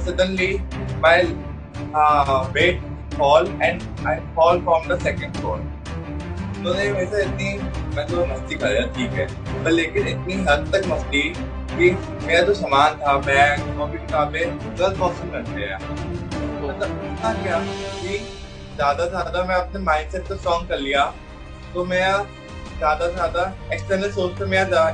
but suddenly my weight fall and I fall from the second floor. तो नहीं वैसे इतनी मैं तो मस्ती कर रहा ठीक है, पर लेकिन इतनी हद तक मस्ती कि मेरा जो सामान था, बैग, कॉपी, किताबें, सब वॉशरूम रख गया। मतलब था क्या कि ज्यादा से ज्यादा मैं अपने माइंडसेट को स्ट्रॉन्ग कर लिया, तो मेरा ज्यादा से ज्यादा एक्सटर्नल सोर्स पे मेरा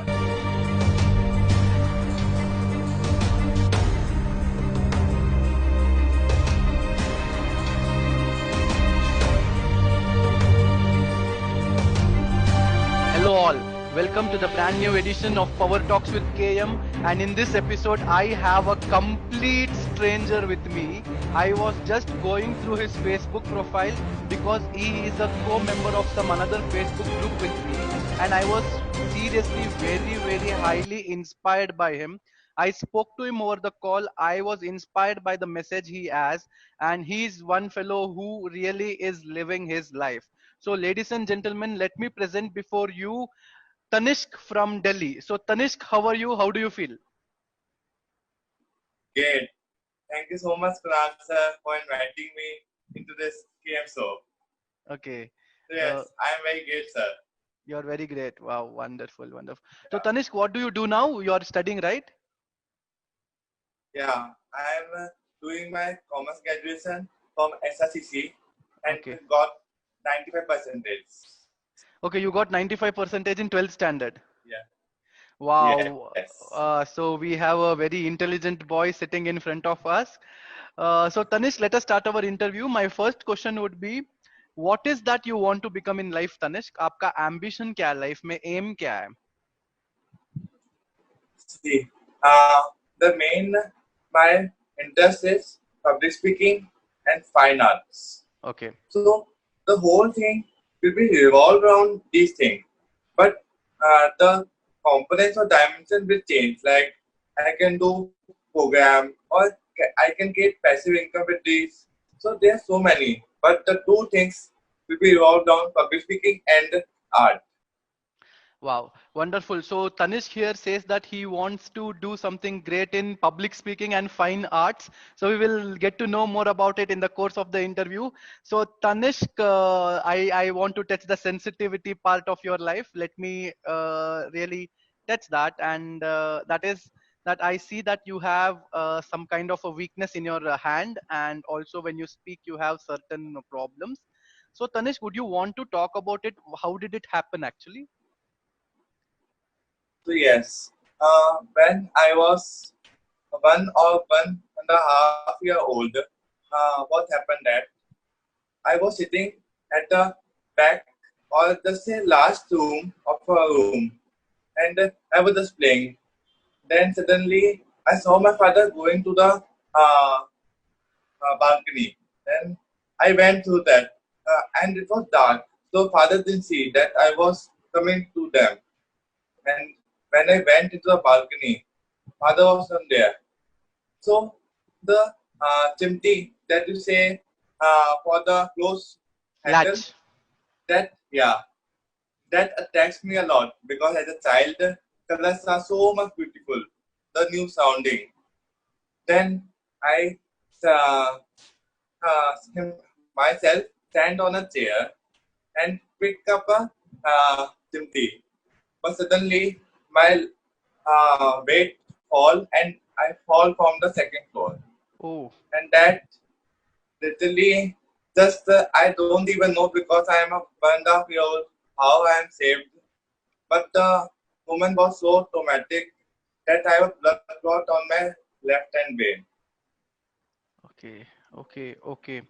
Hello all, welcome to the brand new edition of Power Talks with KM, and in this episode I have a complete stranger with me. I was just going through his Facebook profile because he is a co-member of some another Facebook group with me, and I was seriously very highly inspired by him. I spoke to him over the call. I was inspired by the message he has, and he's one fellow who really is living his life. So, ladies and gentlemen, let me present before you Tanishq from Delhi. So, Tanishq, how are you? How do you feel? Great. Thank you so much, Kunal sir, for inviting me into this KM show. Okay. So yes, I am very great, sir. You're very great. Wow, wonderful. So, Tanishq, what do you do now? You are studying, right? Yeah, I am doing my commerce graduation from SRCC and got 95%. Okay, you got 95% in 12th standard. Yeah. Wow. Yes. So we have a very intelligent boy sitting in front of us. So Tanishq, let us start our interview. My first question would be, what is that you want to become in life, Tanishq? आपका ambition क्या है life में? Aim क्या है? See, the main my interest is public speaking and fine arts. Okay. So the whole thing will be revolved around these things, but the components or dimension will change. Like I can do program or I can get passive income with these. So there are so many, but the two things will be revolved around public speaking and art. Wow, wonderful. So Tanishq here says that he wants to do something great in public speaking and fine arts. So we will get to know more about it in the course of the interview. So Tanishq, I want to touch the sensitivity part of your life. Let me really touch that, and that is that I see that you have some kind of a weakness in your hand, and also when you speak, you have certain problems. So Tanishq, would you want to talk about it? How did it happen actually? So yes, when I was 1 or 1.5 year old, what happened that I was sitting at the back or just say last room of a room, and I was just playing. Then suddenly I saw my father going to the balcony. Then I went through that, and it was dark, so father didn't see that I was coming to them. And when I went into the balcony, father was not there. So the chimney that you say for the close handle, Latch. that attracts me a lot because as a child, colors are so much beautiful, the new sounding. Then I uh, myself stand on a chair and pick up a chimney. But suddenly my weight fall and I fall from the second floor. Oh. And that literally just I don't even know because I am a 1.5 year old how I am saved. But the moment was so traumatic that I have a blood clot on my left hand vein. Okay.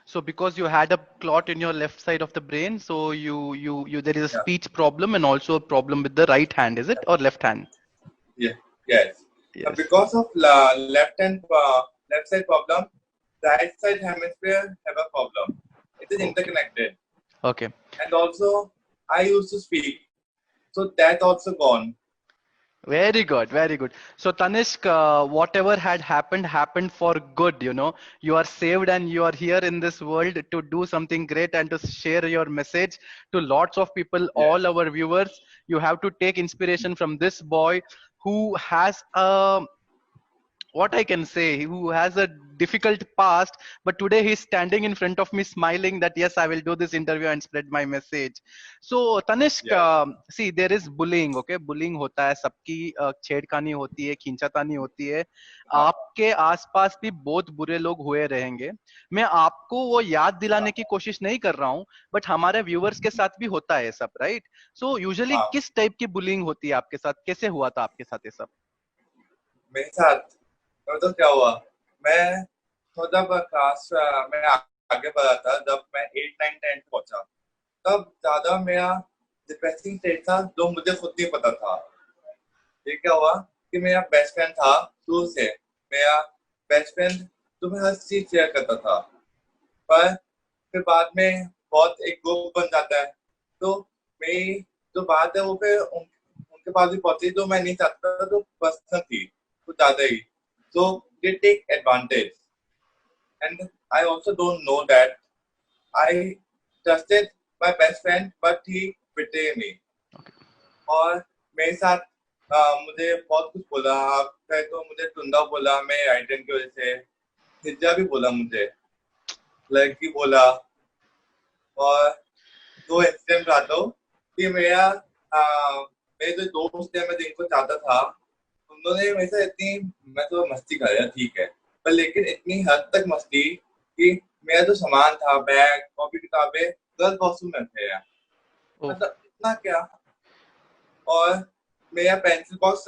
So because you had a clot in your left side of the brain, so you there is a Yeah. speech problem and also a problem with the right hand, is it, or left hand? Yeah. Yes. Yes. Because of left side problem, right side hemisphere have a problem. It is Okay. interconnected. Okay. And also I used to speak, so that also gone. Very good. So Tanishq, whatever had happened for good, you know. You are saved and you are here in this world to do something great and to share your message to lots of people, all our viewers. You have to take inspiration from this boy who has a what I can say, who has a difficult past, but today he's standing in front of me smiling that yes, I will do this interview and spread my message. So Tanishq, Yeah. see, there is bullying, okay? Bullying होता है, सबकी छेड़खानी होती है, खींचातानी होती है. हाँ. आपके आसपास भी बहुत बुरे लोग हुए रहेंगे. मैं आपको वो याद दिलाने की कोशिश नहीं कर रहा हूँ, बट हमारे व्यूअर्स के साथ भी होता है सब, राइट? सो यूजुअली हाँ. किस टाइप की बुलिंग होती है आपके साथ? कैसे हुआ था आपके साथ ये सब? मेरे साथ तो क्या हुआ, मैं तो जब क्लास में आगे बढ़ा था, जब मैं 8 9 10 पहुंचा, तब ज्यादा मेरा डिप्रेसिंग स्टेट था जो मुझे खुद नहीं पता था. ये क्या हुआ कि मेरा बेस्ट फ्रेंड था शुरू से, मेरा बेस्ट फ्रेंड जो मैं हर चीज शेयर करता था, पर फिर बाद में बहुत एक ग्रुप बन जाता है, तो मेरी जो बात है वो फिर उनके पास भी पहुंची जो मैं नहीं चाहता था, जो पर्सनल थी कुछ ज्यादा ही, so they take advantage, and I also don't know that I trusted my best friend but he betrayed me. और मेरे साथ मुझे बहुत कुछ बोला, आप कहे तो मुझे टुंडा बोला मैं आइटन की वजह से, हिज्जा भी बोला मुझे, लड़की बोला. और दो इंसिडेंट आता हूँ कि मेरे जो दोस्त है मैं जिनको चाहता था, उन्होंने मेरे से इतनी, मैं तो मस्ती कर रहा ठीक है, पर लेकिन इतनी हद तक मस्ती कि मेरा जो सामान था, बैग कॉपी किताबें, गर्ल्स वॉशरूम में थे यार. मतलब इतना क्या, और मेरा पेंसिल बॉक्स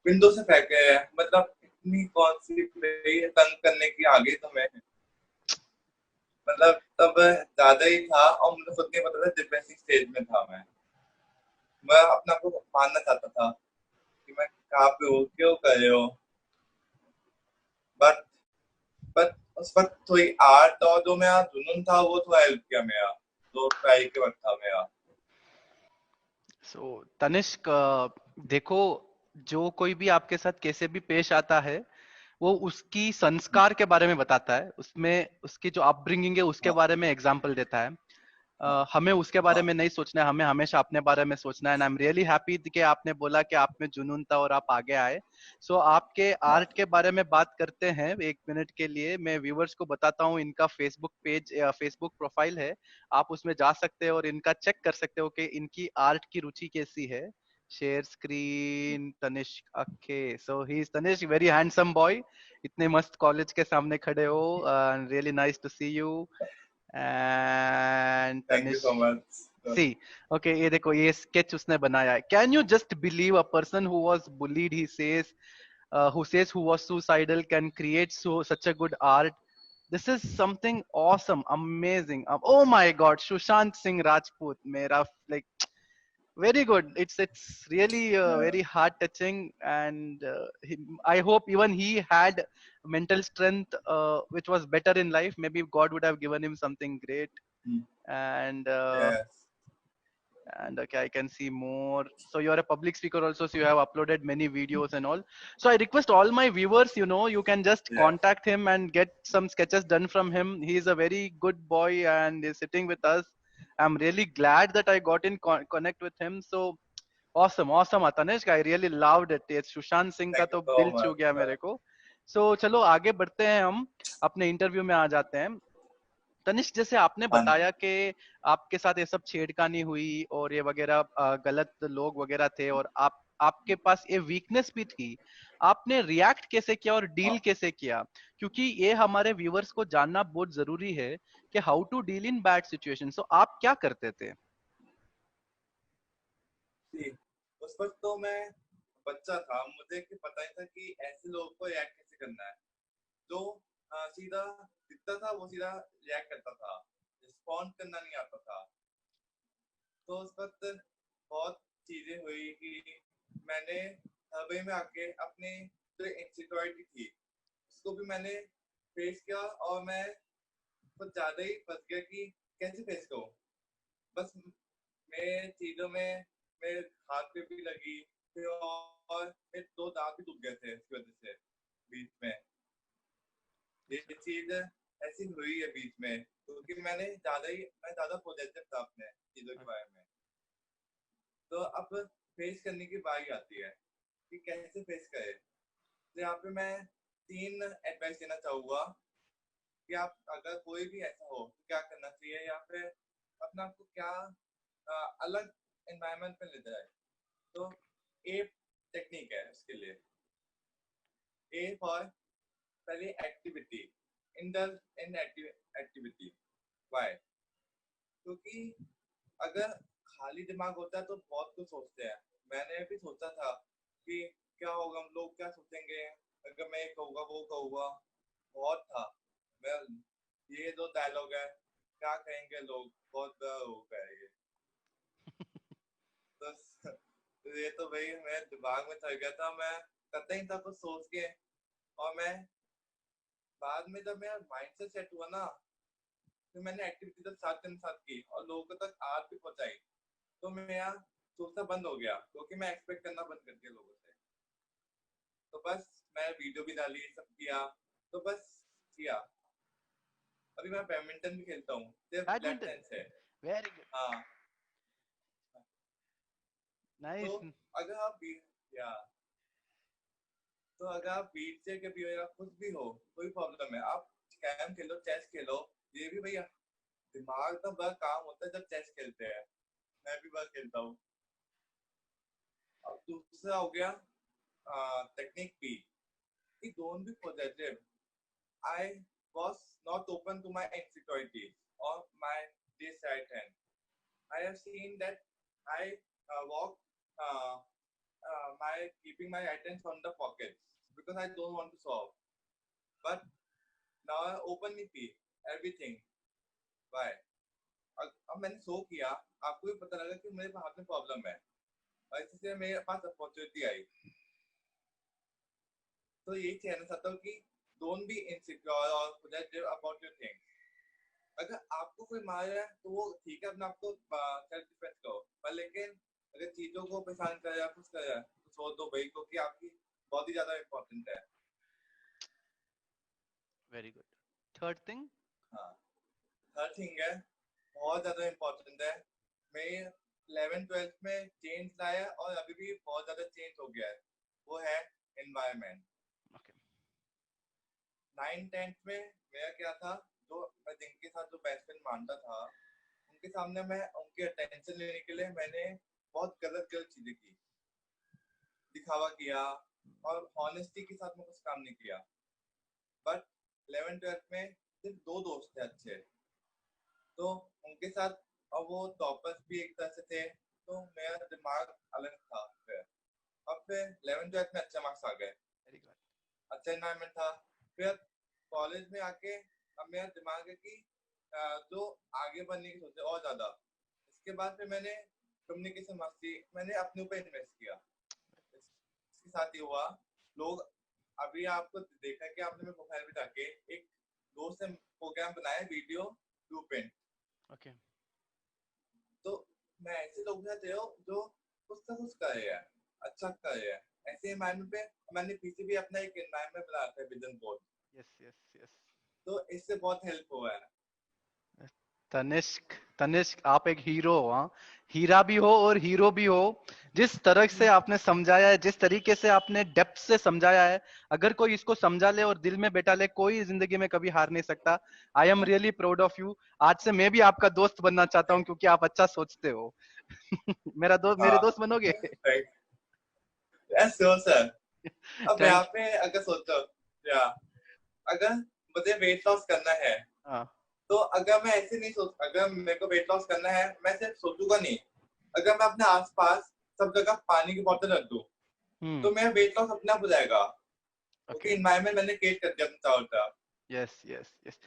विंडो से फेंके है. मतलब इतनी कौन सी तंग करने की आ गई तुम्हें. मतलब तब ज्यादा ही था और मुझे खुद नहीं पता था, डिप्रेसिंग स्टेज में था मैं अपने आप को मानना चाहता था कि मैं कहाँ पे हूँ, क्यों कर रहे हो, बट बट उस वक्त थोड़ी आर्ट और जो मेरा जुनून था वो थोड़ा हेल्प किया मेरा, जो ट्राई के वक्त था मेरा. सो तनिष्क, देखो, जो कोई भी आपके साथ कैसे भी पेश आता है, वो उसकी संस्कार के बारे में बताता है, उसमें उसकी जो अपब्रिंगिंग है उसके हाँ. बारे में एग्जाम्पल देता है. हमें उसके बारे हाँ. में नहीं सोचना है, हमें हमेशा अपने बारे में सोचना है. And I am really happy कि आपने बोला कि आप में जुनून था और आप आगे आए. सो आपके हाँ. आर्ट के बारे में बात करते हैं 1 मिनट के लिए. मैं व्यूवर्स को बताता हूँ, इनका फेसबुक पेज, फेसबुक प्रोफाइल है, आप उसमें जा सकते हो और इनका चेक कर सकते हो कि इनकी आर्ट की रुचि कैसी है. Share screen, Tanishk. Okay, so he is Tanishk, very handsome boy. इतने मस्त कॉलेज के सामने खड़े हो, really nice to see you. And thank you so Tanishk, much. See, okay, ये देखो, ये स्केच उसने बनाया है. Can you just believe a person who was bullied, he says, who says who was suicidal can create such a good art. This is something awesome, amazing. Oh my god, Sushant Singh Rajput, mera, like, very good. It's really very heart touching, and I hope even he had mental strength which was better in life. Maybe God would have given him something great. And Yes. okay, I can see more. So you're a public speaker also, so you have uploaded many videos and all. So I request all my viewers, you can just Yeah. contact him and get some sketches done from him. He is a very good boy and is sitting with us. I'm really glad that I got in connect with him. So awesome, awesome, Atanish. I really loved it. ये सुशांत सिंह का Thank you तो so दिल छू much. गया मेरे को. So चलो आगे बढ़ते हैं, हम अपने इंटरव्यू में आ जाते हैं. तनिष्क, जैसे आपने हाँ. बताया कि आपके साथ ये सब छेड़खानी हुई और ये वगैरह, गलत लोग वगैरह थे, और आपके पास ये वीकनेस भी थी. आपने रिएक्ट कैसे किया और डील हाँ. कैसे किया? क्योंकि ये हमारे व्यूवर्स को जानना बहुत जरूरी है कि how to deal in bad situation. So आप क्या करते थे? जी. उस वक्त तो मैं बच्चा था, मुझे कि पता ही था कि ऐसे लोगों को रिएक्ट कैसे करना है. जो सीधा दिखता था वो सीधा रिएक्ट करता था, रिस्पॉन्ड करना नहीं आता था. तो उस वक्त बहुत चीजें हुई कि मैंने हरबई में आके अपनी जो इनसिक्योरिटी थी उसको भी मैंने फेस किया, और मैं कुछ ज्यादा ही फंस गया कि कैसे फेस करूं. बस मैं चीजों में मेरे हाथ पे भी लगी, फिर और मेरे दो दांत भी दुख गए थे इसकी वजह से बीच में. ये चीज ऐसी हुई है बीच में क्योंकि मैं ज्यादा पॉजिटिव था अपने चीजों के बारे में. तो अब फेस करने की बारी आती है कि कैसे फेस करे. तो यहाँ पे मैं 3 एडवाइस देना चाहूंगा कि आप अगर कोई भी ऐसा हो तो क्या करना चाहिए, या फिर अपना आपको क्या अलग एनवायरनमेंट में ले जाए। तो ए टेक्निक है उसके लिए। ए फॉर पहले activity, indulge in activity. Why? क्योंकि अगर खाली दिमाग होता है तो बहुत कुछ सोचते हैं। मैंने भी सोचा था कि क्या होगा, हम लोग क्या सोचेंगे अगर मैं ये कहूँगा वो कहूँगा, बहुत था। मैं ये जो डायलॉग है, क्या कहेंगे लोग, बहुत होगा ये। तो ये तो भाई मेरे दिमाग में चल गया था, मैं करता ही था कुछ सोच के। और मैं बाद में जब मेरा माइंड से सेट हुआ ना, फिर मैंने एक्टिविटी जब 7 दिन साथ की और लोगों तक आज भी पहुंचाई, तो मेरा सोचना बंद हो गया, क्योंकि मैं एक्सपेक्ट करना बंद कर दिया लोगों से। तो बस मैं वीडियो भी डाली, सब किया, तो बस किया। अभी मैं बैडमिंटन भी खेलता हूँ, सिर्फ लेफ्ट बैडमिंटन, हैंड से। वेरी गुड, हाँ। तो नाइस। अगर आप या तो अगर आप बीच से कभी हो या कुछ भी हो, कोई प्रॉब्लम है, आप कैरम खेलो, चेस खेलो। ये भी भैया दिमाग का बड़ा काम होता है जब चेस खेलते हैं। मैं भी बड़ा खेलता हूँ। अब दूसरा हो गया टेक्निक बी, कि don't be positive. I was not open to my insecurities or my this right hand. I have seen that I walk my keeping my right hands on the pockets because I don't want to solve. But now I openly see everything. Why? अब मैंने show किया, आपको भी पता लगा कि मेरे हाथ में प्रॉब्लम है, और इससे मेरे पास अपॉर्चुनिटी आई। तो यही कहना चाहता हूँ कि डोंट बी इनसिक्योर और पॉजिटिव अबाउट योर थिंग्स। अगर आपको कोई मार रहा है तो वो ठीक है, अपने आपको सेल्फ डिफेंस करो, पर लेकिन अगर चीजों को परेशान कर रहा है, कुछ कर रहा है, तो छोड़ दो भाई, क्योंकि आपकी बहुत ही ज्यादा इम्पोर्टेंट है। Very good. Third thing? हाँ, थर्ड थिंग है, बहुत ज्यादा इम्पोर्टेंट है। मैं 11th-12th में चेंज लाया और अभी भी बहुत ज्यादा चेंज हो गया है, वो है एनवायरमेंट। ओके। 9th-10th में मेरा क्या था, जो मैं जिनके साथ जो बेस्ट फ्रेंड मानता था, उनके सामने मैं उनके अटेंशन लेने के लिए मैंने बहुत गलत गलत चीजें की, दिखावा किया, और ऑनेस्टी के साथ में कुछ काम नहीं किया। बट 11th-12th में सिर्फ 2 दोस्त थे अच्छे, तो उनके साथ, और वो टॉपर्स भी एक तरह से थे, तो मेरा दिमाग अलग था फिर। अब फिर 11th-12th में अच्छे मार्क्स आ गए, अच्छा एनवायरमेंट था। फिर कॉलेज में आके अब मेरा दिमाग है कि जो आगे बढ़ने की सोचे और ज्यादा। इसके बाद फिर मैंने कम्युनिकेशन मास्टरी, मैंने अपने ऊपर इन्वेस्ट किया। इसके साथ ये हुआ, लोग अभी आपको देखा कि आपने मेरे प्रोफाइल पे जाके एक दोस्त ने प्रोग्राम बनाया, वीडियो ब्लूप्रिंट। ओके। तो मैं ऐसे लोगों के साथ रहा जो कुछ ना कुछ कर रहे हैं, अच्छा कर रहे हैं। ऐसे एनवायरनमेंट पे मैंने पीछे भी अपना एक एनवायरनमेंट बनाया था, vision board. Yes yes yes. तो इससे बहुत हेल्प हुआ है। तनिष्क, तनिष्क आप एक हीरो हो, हाँ, हीरा भी हो और हीरो भी हो। जिस तरह से आपने समझाया है, जिस तरीके से आपने डेप्थ से समझाया है, अगर कोई इसको समझा ले और दिल में बैठा ले, कोई जिंदगी में कभी हार नहीं सकता। आई am really proud of you. आज से मैं भी आपका दोस्त बनना चाहता हूँ, क्योंकि आप अच्छा सोचते हो। मेरा दोस्त, मेरे दोस्त बनोगे? सर, अब यहाँ थैंक। पे अगर सोचो, या अगर मुझे वेट लॉस करना है, हाँ। तो अगर मैं ऐसे नहीं सोच, अगर मेरे को वेट लॉस करना है, मैं सिर्फ सोचूंगा नहीं। अगर मैं अपने आसपास सब जगह पानी की बोतल रख दूं, तो मेरा वेट लॉस अपने आप हो जाएगा, क्योंकि एनवायरनमेंट मैंने क्रिएट कर दिया अपने चारों तरफ। Yes yes yes.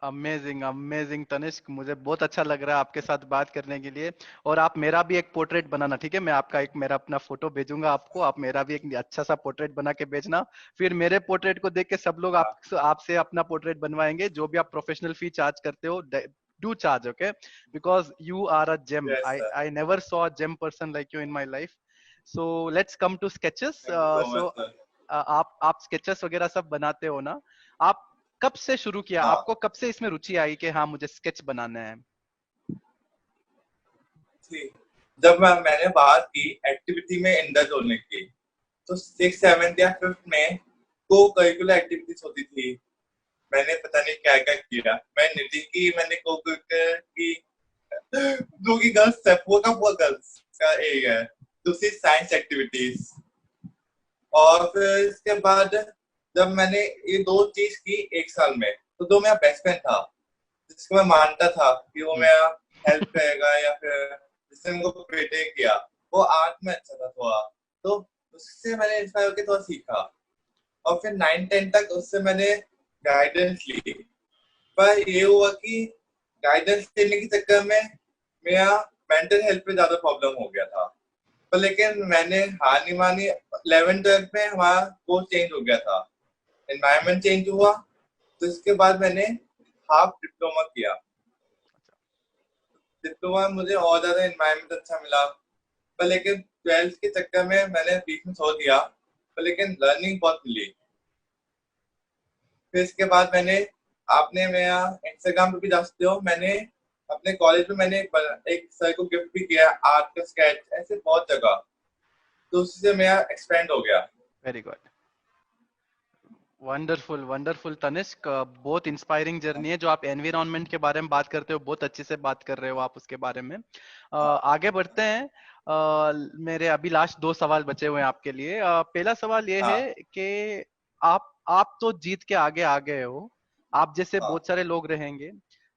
Amazing amazing Tanishk, मुझे बहुत अच्छा लग रहा है आपके साथ बात करने के लिए। और आप मेरा भी एक पोर्ट्रेट बनाना, ठीक है? मैं आपका एक, मेरा अपना फोटो भेजूंगा आपको, आप मेरा भी एक अच्छा सा पोर्ट्रेट बना के भेजना। फिर मेरे पोर्ट्रेट को देख के सब लोग हाँ, आपसे अपना पोर्ट्रेट बनवाएंगे। जो भी आप प्रोफेशनल फी चार्ज करते हो, do charge, okay? Because you are a gem. Yes I sir, I never saw a gem person like you in my life. So let's come to sketches. Thank you so so much sir. आप sketches वगैरह सब बनाते हो ना? आप कब से शुरू किया? हाँ, आपको कब से इसमें रुचि आई कि हाँ मुझे स्केच बनाना है? ठीक। जब मैंने बात की एक्टिविटी में इंडल्ज होने की, तो 6th 7th या 5th में को करिकुलर एक्टिविटीज होती थी, मैंने पता नहीं क्या क्या किया। मैं निधि की मैंने को की जो की गर्ल्स है, पूरा गर्ल्स का एरिया है। दूसरी साइंस एक्टिविटीज। और फिर इसके बाद जब मैंने ये दो चीज की एक साल में, तो दो मेरा बेस्ट फ्रेंड था जिसको मैं मानता था कि वो मेरा हेल्प करेगा, या फिर जिसने मुझको प्रेटे किया, वो आर्ट में अच्छा था थोड़ा, तो उससे मैंने इंस्पायर होकर थोड़ा सीखा। और फिर 9-10 तक उससे मैंने गाइडेंस ली। पर ये हुआ कि गाइडेंस लेने के चक्कर में मेरा मेंटल हेल्थ पे ज्यादा प्रॉब्लम हो गया था। पर लेकिन मैंने हार नहीं मानी। 11th-12th में हमारा कोर्स चेंज हो गया था, एनवायरनमेंट चेंज हुआ, तो इसके बाद मैंने हाफ डिप्लोमा किया। डिप्लोमा में मुझे और ज्यादा एनवायरनमेंट अच्छा मिला। पर लेकिन 12th के चक्कर में मैंने बीच में छोड़ दिया, पर लेकिन लर्निंग बहुत मिली। फिर इसके बाद मैंने, आपने मेरा इंस्टाग्राम पे भी जानते हो, मैंने अपने कॉलेज में मैंने एक सर को गिफ्ट भी किया आर्ट का स्केच, ऐसे बहुत जगह, तो उससे मेरा एक्सपेंड हो गया। Very good, wonderful wonderful Tanishk, बहुत इंस्पायरिंग जर्नी है। जो आप एनवायरनमेंट के बारे में बात करते हो, बहुत अच्छे से बात कर रहे हो आप उसके बारे में। आगे बढ़ते हैं। मेरे अभी लास्ट 2 सवाल बचे हुए हैं आपके लिए। पहला सवाल ये हाँ है कि आप तो जीत के आगे आ गए हो। आप जैसे हाँ बहुत सारे लोग रहेंगे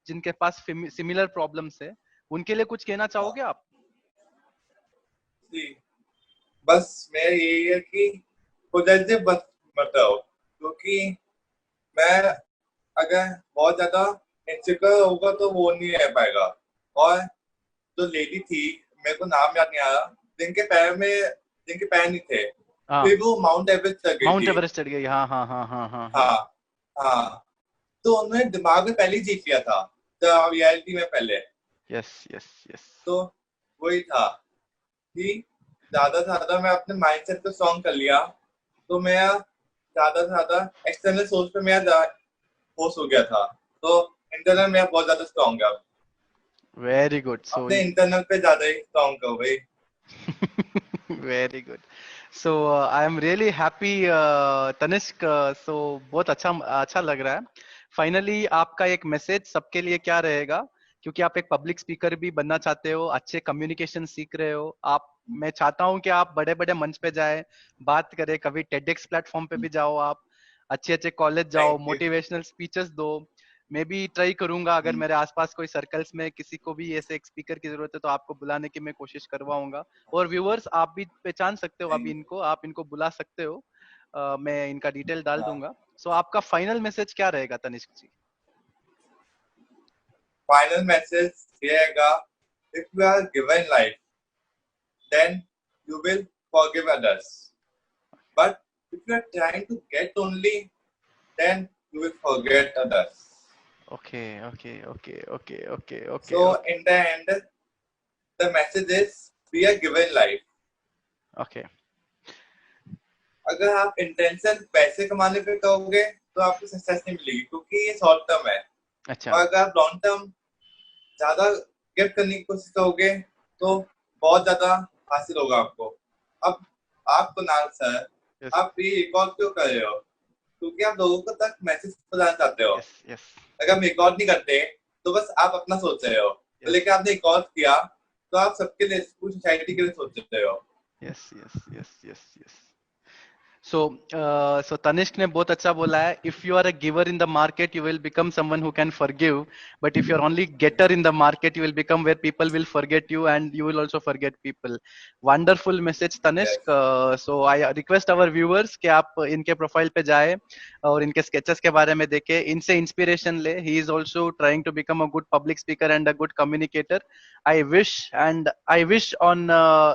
जिनके पास सिमिलर प्रॉब्लम्स है, उनके लिए कुछ कहना हाँ चाहोगे आप? जी, बस मेरा यही है कि पॉजिटिव मत रहो, क्योंकि मैं अगर बहुत ज्यादा इनसिक्योर होगा तो वो नहीं रह पाएगा। और जो लेडी थी, मेरे को नाम याद नहीं आ रहा, जिनके पैर नहीं थे, हाँ, फिर वो माउंट एवरेस्ट चढ़ गई माउंट थी। एवरेस्ट चढ़ गई, हाँ हाँ हाँ हाँ हाँ हाँ। हाँ हाँ, तो उन्होंने दिमाग में पहले ही जीत लिया था, तो रियलिटी में पहले। Yes yes yes. तो वही था कि ज्यादा से ज्यादा मैं अपने माइंडसेट को स्ट्रॉन्ग कर लिया, तो मेरा ज्यादा से ज्यादा एक्सटर्नल सोर्स पे मेरा फोर्स हो गया था, तो इंटरनल मेरा बहुत ज्यादा स्ट्रॉन्ग है अब। वेरी गुड, सो अपने इंटरनल पे ज्यादा ही स्ट्रॉन्ग करो भाई। Very good. So I am really happy Tanishq. So बहुत अच्छा अच्छा लग रहा है। फाइनली आपका एक मैसेज सबके लिए क्या रहेगा, क्योंकि आप एक पब्लिक स्पीकर भी बनना चाहते हो, अच्छे कम्युनिकेशन सीख रहे हो आप। मैं चाहता हूं कि आप बड़े बड़े मंच पे जाए, बात करें, कभी टेडेक्स प्लेटफॉर्म पे भी जाओ आप, अच्छे अच्छे कॉलेज जाओ, थैंक यू। मोटिवेशनल स्पीचेस दो। मैं भी ट्राई करूंगा, अगर मेरे आसपास कोई सर्कल्स में किसी को भी ऐसे एक स्पीकर की जरूरत है तो आपको बुलाने की मैं कोशिश करवाऊंगा। और व्यूअर्स, आप भी पहचान सकते हो अभी थैंक इनको, आप इनको बुला सकते हो। मैं इनका डिटेल डाल हाँ, दूंगा। सो आपका फाइनल मैसेज क्या रहेगा तनिष्क जी? फाइनल मैसेज ये रहेगा, if you are given life, then you will forgive others, but if you are trying to get only, then you will forget others. Okay okay okay okay okay okay So okay in the end, the message is we are given life. Okay. अगर आप intention पैसे कमाने पे करोगे तो आपको success नहीं मिलेगी, क्योंकि ये शॉर्ट टर्म है। अच्छा। और अगर आप लॉन्ग टर्म ज्यादा गिफ्ट करने की कोशिश करोगे तो बहुत ज्यादा हासिल होगा आपको। अब आप कुणाल सर, यस आप ये रिकॉर्ड क्यों कर रहे हो? क्योंकि आप लोगों को तक मैसेज पहुंचाना चाहते हो। यस यस अगर आप रिकॉर्ड नहीं करते तो बस आप अपना सोच रहे हो, तो यस लेकिन आपने रिकॉर्ड किया तो आप सबके लिए, पूरी सोसाइटी के लिए सोच रहे हो। Yes yes yes yes yes. So so Tanishq ने बहुत अच्छा बोला है, if you are a giver in the market you will become someone who can forgive, but if you are only getter in the market you will become where people will forget you and you will also forget people. Wonderful message Tanishq. Yes so I request our viewers कि आप इनके profile पे जाए और इनके sketches के बारे में देखें, इनसे इंस्पिरेशन ले। He is also trying to become a good public speaker and a good communicator. I wish on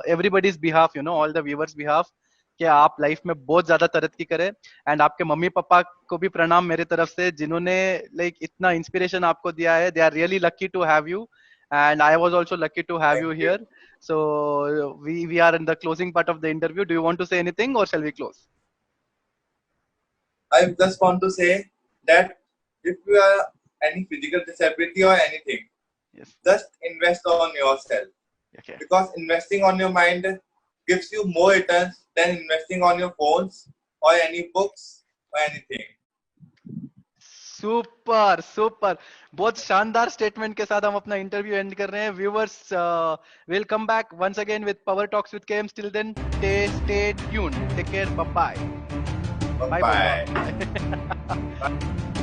everybody's behalf, you know, all the viewers behalf, कि आप लाइफ में बहुत ज्यादा तरक्की करें। एंड आपके मम्मी पापा को भी प्रणाम मेरे तरफ से, जिन्होंने लाइक इतना इंस्पिरेशन आपको दिया है। They are really lucky to have you and I was also lucky to have you thank you. Here. So we are in the closing part of the interview. Do you want to say anything और shall we close? I just want to say that if you are any physical disability or anything, yes. just invest on yourself, okay. because investing on your mind gives you more returns than investing on your phones or any books or anything. Super super, बहुत शानदार statement के साथ हम अपना interview and कर रहे हैं. Viewers will come back once again with power talks with K M. Till then stay tuned, take care, bye bye. Bye bye bye. Bye.